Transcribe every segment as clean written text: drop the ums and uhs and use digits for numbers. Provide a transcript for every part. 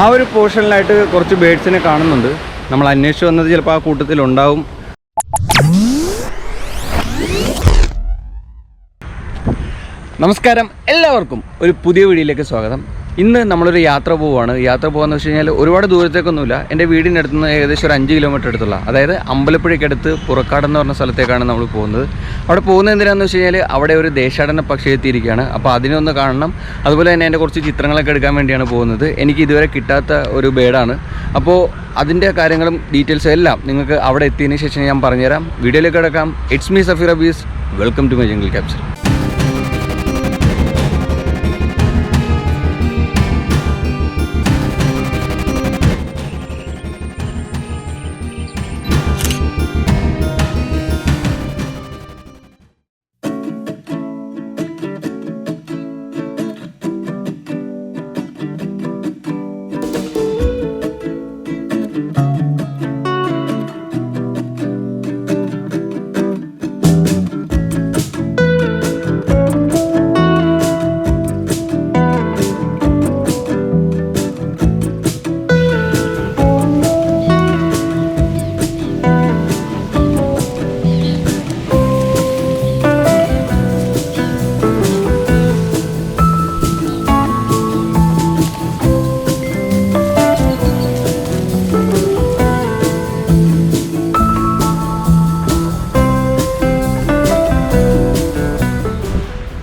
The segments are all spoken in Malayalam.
ആ ഒരു പോർഷനിലായിട്ട് കുറച്ച് ബേഡ്സിനെ കാണുന്നുണ്ട്. നമ്മൾ അന്വേഷിച്ച് വന്നത് ചിലപ്പോൾ ആ കൂട്ടത്തിലുണ്ടാവും. നമസ്കാരം, എല്ലാവർക്കും ഒരു പുതിയ വീഡിയോയിലേക്ക് സ്വാഗതം. ഇന്ന് നമ്മളൊരു യാത്ര പോവുകയാണ്. യാത്ര പോകുകയെന്ന് വെച്ച് കഴിഞ്ഞാൽ ഒരുപാട് ദൂരത്തേക്കൊന്നുമില്ല. എൻ്റെ വീടിൻ്റെ അടുത്ത് നിന്ന് ഏകദേശം ഒരു 5 കിലോമീറ്റർ അടുത്തുള്ള, അതായത് അമ്പലപ്പുഴയ്ക്കടുത്ത് പുറക്കാട് എന്ന് പറഞ്ഞ സ്ഥലത്തേക്കാണ് നമ്മൾ പോകുന്നത്. അവിടെ പോകുന്നത് എന്തിനാണെന്ന് വെച്ച് കഴിഞ്ഞാൽ അവിടെ ഒരു ദേശാടന പക്ഷി എത്തിയിരിക്കുകയാണ്. അപ്പോൾ അതിനൊന്ന് കാണണം. അതുപോലെ തന്നെ എൻ്റെ കുറച്ച് ചിത്രങ്ങളൊക്കെ എടുക്കാൻ വേണ്ടിയാണ് പോകുന്നത്. എനിക്ക് ഇതുവരെ കിട്ടാത്ത ഒരു ബേഡാണ്. അപ്പോൾ അതിൻ്റെ കാര്യങ്ങളും ഡീറ്റെയിൽസും എല്ലാം നിങ്ങൾക്ക് അവിടെ എത്തിയതിന് ശേഷം ഞാൻ പറഞ്ഞുതരാം. വീഡിയോയിലേക്ക് കിടക്കാം. It's me Safeer Abees. Welcome to my jungle capture.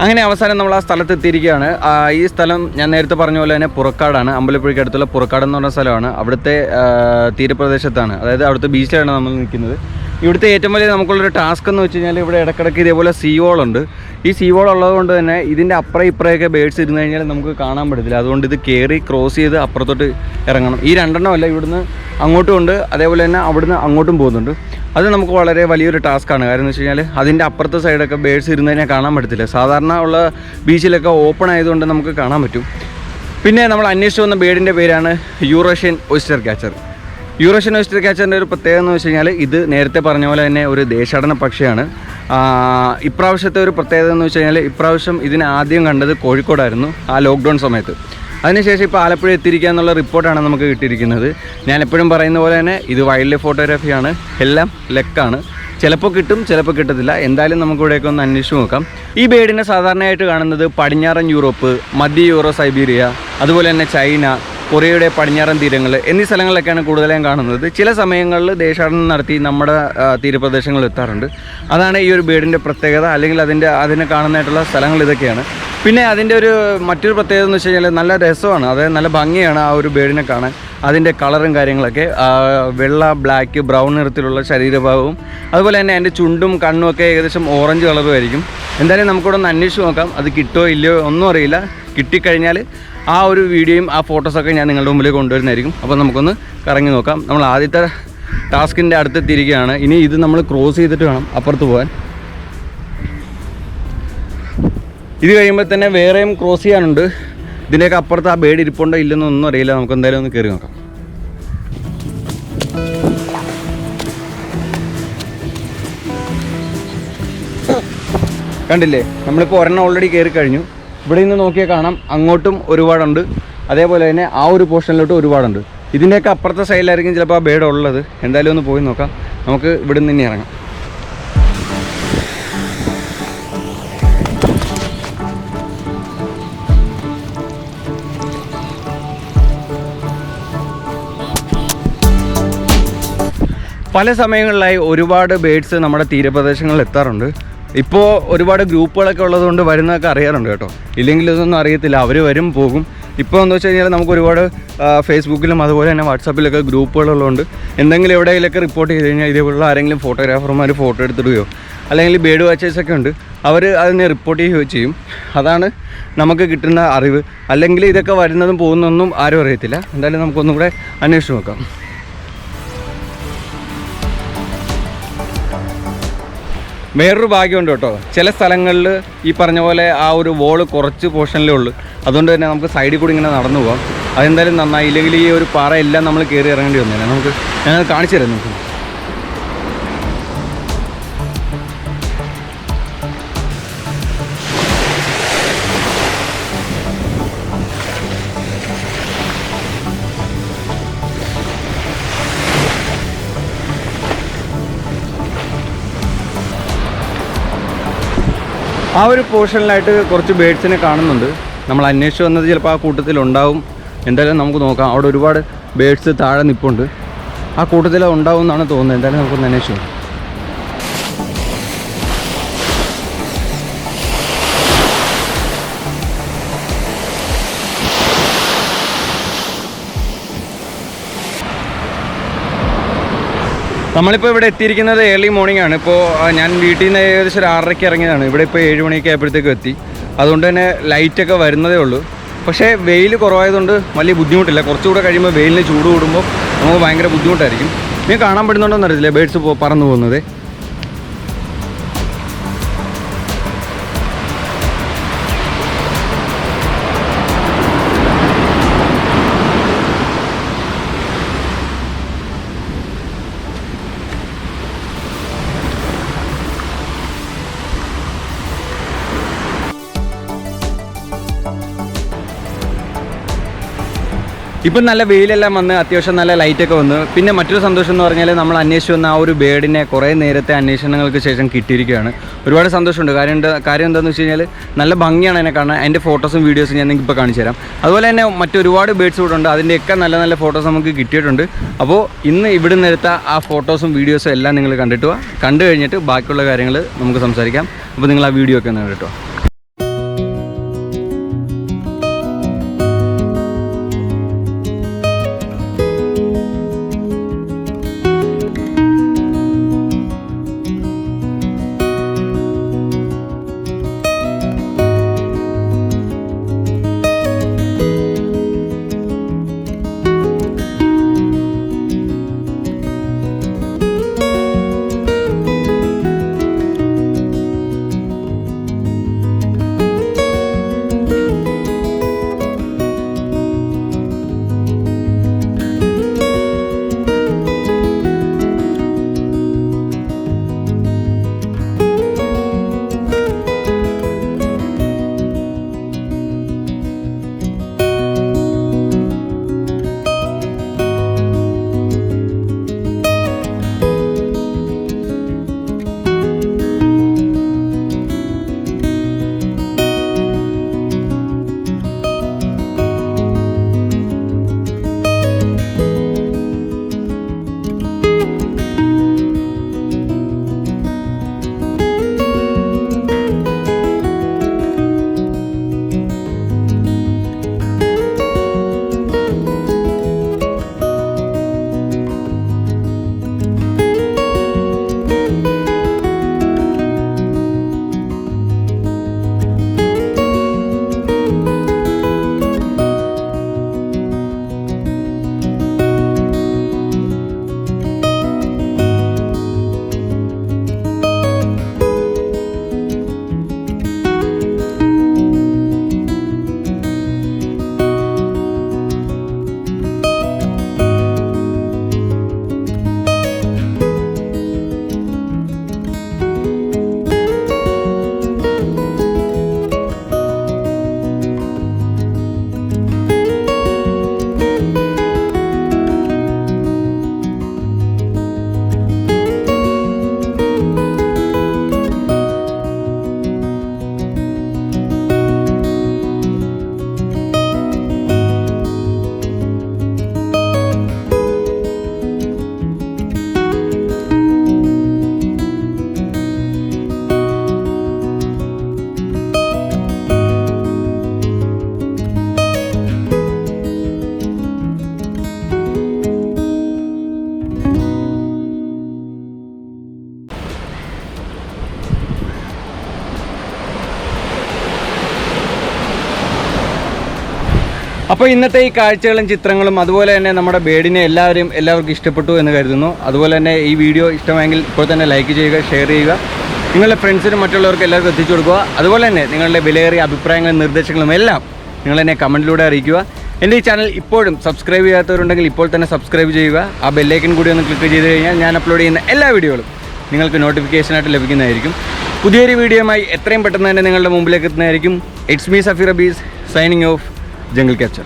അങ്ങനെ അവസാനം നമ്മൾ ആ സ്ഥലത്ത് എത്തിയിരിക്കുകയാണ്. ഈ സ്ഥലം ഞാൻ നേരത്തെ പറഞ്ഞ പോലെ തന്നെ പുറക്കാടാണ്. അമ്പലപ്പുഴയ്ക്ക് അടുത്തുള്ള പുറക്കാട് എന്ന് പറഞ്ഞ സ്ഥലമാണ്. അവിടുത്തെ തീരപ്രദേശത്താണ്, അതായത് അവിടുത്തെ ബീച്ചിലാണ് നമ്മൾ നിൽക്കുന്നത്. ഇവിടുത്തെ ഏറ്റവും വലിയ നമുക്കുള്ളൊരു ടാസ്ക് എന്ന് വെച്ച് കഴിഞ്ഞാൽ ഇവിടെ ഇടയ്ക്കിടയ്ക്ക് ഇതേപോലെ സീ വോളുണ്ട്. ഈ സീ വോൾ ഉള്ളതുകൊണ്ട് തന്നെ ഇതിൻ്റെ അപ്പുറം ഇപ്പുറമൊക്കെ ബേഡ്സ് ഇരുന്ന് കഴിഞ്ഞാൽ നമുക്ക് കാണാൻ പറ്റത്തില്ല. അതുകൊണ്ട് ഇത് കയറി ക്രോസ് ചെയ്ത് അപ്പുറത്തോട്ട് ഇറങ്ങണം. ഈ രണ്ടെണ്ണമല്ല, ഇവിടുന്ന് അങ്ങോട്ടും ഉണ്ട്, അതേപോലെ തന്നെ അവിടുന്ന് അങ്ങോട്ടും പോകുന്നുണ്ട്. അത് നമുക്ക് വളരെ വലിയൊരു ടാസ്ക്കാണ്. കാര്യം എന്ന് വെച്ച് കഴിഞ്ഞാൽ അതിൻ്റെ അപ്പുറത്തെ സൈഡൊക്കെ ബേഡ്സ് ഇരുന്ന് കഴിഞ്ഞാൽ കാണാൻ പറ്റത്തില്ല. സാധാരണ ഉള്ള ബീച്ചിലൊക്കെ ഓപ്പൺ ആയതുകൊണ്ട് നമുക്ക് കാണാൻ പറ്റും. പിന്നെ നമ്മൾ അന്വേഷിച്ച് വന്ന ബേഡിൻ്റെ പേരാണ് Eurasian oystercatcher. Eurasian oyster ക്യാച്ചറിൻ്റെ ഒരു പ്രത്യേകത എന്ന് വെച്ച് കഴിഞ്ഞാൽ ഇത് നേരത്തെ പറഞ്ഞ പോലെ തന്നെ ഒരു ദേശാടന പക്ഷിയാണ്. ഇപ്രാവശ്യത്തെ ഒരു പ്രത്യേകത എന്ന് വെച്ച് കഴിഞ്ഞാൽ ഇപ്രാവശ്യം ഇതിനെ ആദ്യം കണ്ടത് കോഴിക്കോടായിരുന്നു, ആ ലോക്ക്ഡൗൺ സമയത്ത്. അതിനുശേഷം ഇപ്പോൾ ആലപ്പുഴ എത്തിയിരിക്കുക എന്നുള്ള റിപ്പോർട്ടാണ് നമുക്ക് കിട്ടിയിരിക്കുന്നത്. ഞാൻ എപ്പോഴും പറയുന്ന പോലെ തന്നെ ഇത് വൈൽഡ് ലൈഫ് ഫോട്ടോഗ്രാഫിയാണ്, എല്ലാം ലക്കാണ്. ചിലപ്പോൾ കിട്ടും, ചിലപ്പോൾ കിട്ടത്തില്ല. എന്തായാലും നമുക്ക് ഇവിടെയൊക്കെ ഒന്ന് അന്വേഷിച്ച് നോക്കാം. ഈ ബേഡിനെ സാധാരണയായിട്ട് കാണുന്നത് പടിഞ്ഞാറൻ യൂറോപ്പ്, മധ്യ യൂറോ സൈബീരിയ, അതുപോലെ തന്നെ ചൈന, കൊറിയയുടെ പടിഞ്ഞാറൻ തീരങ്ങൾ എന്നീ സ്ഥലങ്ങളിലൊക്കെയാണ് കൂടുതലായും കാണുന്നത്. ചില സമയങ്ങളിൽ ദേശാടനം നടത്തി നമ്മുടെ തീരപ്രദേശങ്ങളിൽ എത്താറുണ്ട്. അതാണ് ഈ ഒരു ബേഡിൻ്റെ പ്രത്യേകത. അല്ലെങ്കിൽ അതിനെ കാണുന്നതായിട്ടുള്ള സ്ഥലങ്ങൾ ഇതൊക്കെയാണ്. പിന്നെ അതിൻ്റെ ഒരു മറ്റൊരു പ്രത്യേകത എന്ന് വെച്ച് കഴിഞ്ഞാൽ നല്ല രസമാണ്, അതായത് നല്ല ഭംഗിയാണ് ആ ഒരു ബേഡിനെ കാണാൻ. അതിൻ്റെ കളറും കാര്യങ്ങളൊക്കെ വെള്ള, ബ്ലാക്ക്, ബ്രൗൺ നിറത്തിലുള്ള ശരീരഭാഗവും, അതുപോലെ തന്നെ അതിൻ്റെ ചുണ്ടും കണ്ണും ഒക്കെ ഏകദേശം ഓറഞ്ച് കളറും ആയിരിക്കും. എന്തായാലും നമുക്കിവിടെ ഒന്ന് അന്വേഷിച്ച് നോക്കാം. അത് കിട്ടുമോ ഇല്ലയോ ഒന്നും അറിയില്ല. കിട്ടിക്കഴിഞ്ഞാൽ ആ ഒരു വീഡിയോയും ആ ഫോട്ടോസൊക്കെ ഞാൻ നിങ്ങളുടെ മുമ്പിലേക്ക് കൊണ്ടുവരുന്നതായിരിക്കും. അപ്പോൾ നമുക്കൊന്ന് കറങ്ങി നോക്കാം. നമ്മൾ ആദ്യത്തെ ടാസ്കിൻ്റെ അടുത്തെത്തിയിരിക്കുകയാണ്. ഇനി ഇത് നമ്മൾ ക്രോസ് ചെയ്തിട്ട് വേണം അപ്പുറത്ത് പോകാൻ. ഇത് കഴിയുമ്പോൾ തന്നെ വേറെയും ക്രോസ് ചെയ്യാനുണ്ട്. ഇതിൻ്റെയൊക്കെ അപ്പുറത്ത് ആ ബേഡ് ഇരിപ്പുണ്ടോ ഇല്ലെന്നോ ഒന്നും അറിയില്ല. നമുക്ക് എന്തായാലും ഒന്ന് കയറി നോക്കാം. കണ്ടില്ലേ, നമ്മളിപ്പോൾ ഒരെണ്ണം ഓൾറെഡി കയറി കഴിഞ്ഞു. ഇവിടെ നിന്ന് നോക്കിയാൽ കാണാം അങ്ങോട്ടും ഒരുപാടുണ്ട്, അതേപോലെ തന്നെ ആ ഒരു പോർഷനിലോട്ട് ഒരുപാടുണ്ട്. ഇതിൻ്റെയൊക്കെ അപ്പുറത്തെ സൈഡിലായിരിക്കും ചിലപ്പോൾ ആ ബേഡ് ഉള്ളത്. എന്തായാലും ഒന്ന് പോയി നോക്കാം. നമുക്ക് ഇവിടെ നിന്ന് തന്നെ ഇറങ്ങാം. പല സമയങ്ങളിലായി ഒരുപാട് ബേഡ്സ് നമ്മുടെ തീരപ്രദേശങ്ങളിൽ എത്താറുണ്ട്. ഇപ്പോൾ ഒരുപാട് ഗ്രൂപ്പുകളൊക്കെ ഉള്ളതുകൊണ്ട് വരുന്നതൊക്കെ അറിയാറുണ്ട് കേട്ടോ. ഇല്ലെങ്കിൽ ഇതൊന്നും അറിയത്തില്ല. അവർ വരും പോകും. ഇപ്പോൾ എന്ന് വെച്ച് കഴിഞ്ഞാൽ നമുക്ക് ഒരുപാട് ഫേസ്ബുക്കിലും അതുപോലെ തന്നെ വാട്സാപ്പിലൊക്കെ ഗ്രൂപ്പുകളുള്ളതുകൊണ്ട് എന്തെങ്കിലും എവിടെയെങ്കിലൊക്കെ റിപ്പോർട്ട് ചെയ്ത് കഴിഞ്ഞാൽ ഇതേപോലുള്ള ആരെങ്കിലും ഫോട്ടോഗ്രാഫർമാർ ഫോട്ടോ എടുത്തിടുകയോ അല്ലെങ്കിൽ ബേഡ് വാച്ചേഴ്സൊക്കെ ഉണ്ട്, അവർ അതിനെ റിപ്പോർട്ട് ചെയ്യുകയോ ചെയ്യും. അതാണ് നമുക്ക് കിട്ടുന്ന അറിവ്. അല്ലെങ്കിൽ ഇതൊക്കെ വരുന്നതും പോകുന്നതൊന്നും ആരും അറിയത്തില്ല. എന്തായാലും നമുക്കൊന്നും കൂടെ അന്വേഷിച്ച് നോക്കാം. വേറൊരു ഭാഗ്യമുണ്ട് കേട്ടോ. ചില സ്ഥലങ്ങളിൽ ഈ പറഞ്ഞ പോലെ ആ ഒരു വോള് കുറച്ച് പോർഷനിലേ ഉള്ളൂ. അതുകൊണ്ട് തന്നെ നമുക്ക് സൈഡിൽ കൂടി ഇങ്ങനെ നടന്നു പോകാം. അതെന്തായാലും നന്നായി. ഇല്ലെങ്കിൽ ഈ ഒരു പാറ എല്ലാം നമ്മൾ കയറി ഇറങ്ങേണ്ടി വന്നേനെ. ഞാനത് കാണിച്ചു തരാം നമുക്ക്. ആ ഒരു പോർഷനിലായിട്ട് കുറച്ച് ബേഡ്സിനെ കാണുന്നുണ്ട്. നമ്മൾ അന്വേഷിച്ച് വന്നത് ചിലപ്പോൾ ആ കൂട്ടത്തിലുണ്ടാവും. എന്തായാലും നമുക്ക് നോക്കാം. അവിടെ ഒരുപാട് ബേഡ്സ് താഴെ നിൽപ്പുണ്ട്. ആ കൂട്ടത്തിൽ ഉണ്ടാവും എന്നാണ് തോന്നുന്നത്. എന്തായാലും നമുക്കൊന്ന് അന്വേഷിക്കാം. നമ്മളിപ്പോൾ ഇവിടെ എത്തിയിരിക്കുന്നത് ഏർലി മോർണിംഗ് ആണ്. ഇപ്പോൾ ഞാൻ വീട്ടിൽ നിന്ന് ഏകദേശം ഒരു 6:30 ഇറങ്ങിയതാണ്. ഇവിടെ ഇപ്പോൾ 7 മണിയൊക്കെ ആയപ്പോഴത്തേക്കും എത്തി. അതുകൊണ്ട് തന്നെ ലൈറ്റൊക്കെ വരുന്നതേ ഉള്ളൂ. പക്ഷേ വെയിൽ കുറവായതുകൊണ്ട് വലിയ ബുദ്ധിമുട്ടില്ല. കുറച്ചുകൂടെ കഴിയുമ്പോൾ വെയിലിന് ചൂട് കൂടുമ്പോൾ നമുക്ക് ഭയങ്കര ബുദ്ധിമുട്ടായിരിക്കും. നീ കാണാൻ പറ്റുന്നുണ്ടോയെന്ന് അറിയില്ല ബേഡ്സ് പറന്നു പോകുന്നത്. ഇപ്പം നല്ല വെയിലെല്ലാം വന്ന് അത്യാവശ്യം നല്ല ലൈറ്റൊക്കെ വന്നു. പിന്നെ മറ്റൊരു സന്തോഷം എന്ന് പറഞ്ഞാൽ നമ്മൾ അന്വേഷിച്ച് വന്ന ആ ഒരു ബേഡിനെ കുറേ നേരത്തെ അന്വേഷണങ്ങൾക്ക് ശേഷം കിട്ടിയിരിക്കുകയാണ്. ഒരുപാട് സന്തോഷമുണ്ട്. കാര്യം എന്താണെന്ന് വെച്ച് കഴിഞ്ഞാൽ നല്ല ഭംഗിയാണ് എന്നെ കാണാൻ. അതിൻ്റെ ഫോട്ടോസും വീഡിയോസും ഞാൻ നിങ്ങൾക്ക് ഇപ്പോൾ കാണിച്ചു തരാം. അതുപോലെ തന്നെ മറ്റൊരുപാട് ബേഡ്സ് കൂടെ ഉണ്ട്. അതിൻ്റെയൊക്കെ നല്ല നല്ല ഫോട്ടോസ് നമുക്ക് കിട്ടിയിട്ടുണ്ട്. അപ്പോൾ ഇന്ന് ഇവിടെ നിന്ന് എടുത്ത ആ ഫോട്ടോസും വീഡിയോസും എല്ലാം നിങ്ങൾ കണ്ടിട്ട് പോവാം. കണ്ടു കഴിഞ്ഞിട്ട് ബാക്കിയുള്ള കാര്യങ്ങൾ നമുക്ക് സംസാരിക്കാം. അപ്പോൾ നിങ്ങൾ ആ വീഡിയോ ഒക്കെ ഒന്ന് കണ്ടിട്ടോ. അപ്പോൾ ഇന്നത്തെ ഈ കാഴ്ചകളും ചിത്രങ്ങളും അതുപോലെ തന്നെ നമ്മുടെ ബേഡിനെ എല്ലാവർക്കും ഇഷ്ടപ്പെട്ടു എന്ന് കരുതുന്നു. അതുപോലെ തന്നെ ഈ വീഡിയോ ഇഷ്ടമെങ്കിൽ ഇപ്പോൾ തന്നെ ലൈക്ക് ചെയ്യുക, ഷെയർ ചെയ്യുക, നിങ്ങളുടെ ഫ്രണ്ട്സിനും മറ്റുള്ളവർക്ക് എല്ലാവർക്കും എത്തിച്ചു കൊടുക്കുക. അതുപോലെ തന്നെ നിങ്ങളുടെ വിലയേറിയ അഭിപ്രായങ്ങളും നിർദ്ദേശങ്ങളും എല്ലാം നിങ്ങൾ എന്നെ കമൻറ്റിലൂടെ അറിയിക്കുക. എൻ്റെ ഈ ചാനൽ ഇപ്പോഴും സബ്സ്ക്രൈബ് ചെയ്യാത്തവരുണ്ടെങ്കിൽ ഇപ്പോൾ തന്നെ സബ്സ്ക്രൈബ് ചെയ്യുക. ആ ബെല്ലൈക്കൻ കൂടി ഒന്ന് ക്ലിക്ക് ചെയ്ത് കഴിഞ്ഞാൽ ഞാൻ അപ്ലോഡ് ചെയ്യുന്ന എല്ലാ വീഡിയോകളും നിങ്ങൾക്ക് നോട്ടിഫിക്കേഷനായിട്ട് ലഭിക്കുന്നതായിരിക്കും. പുതിയൊരു വീഡിയോയുമായി എത്രയും പെട്ടെന്ന് തന്നെ നിങ്ങളുടെ മുമ്പിലേക്ക് എത്തുന്നതായിരിക്കും. It's me Safeer Abees signing off jungle capture.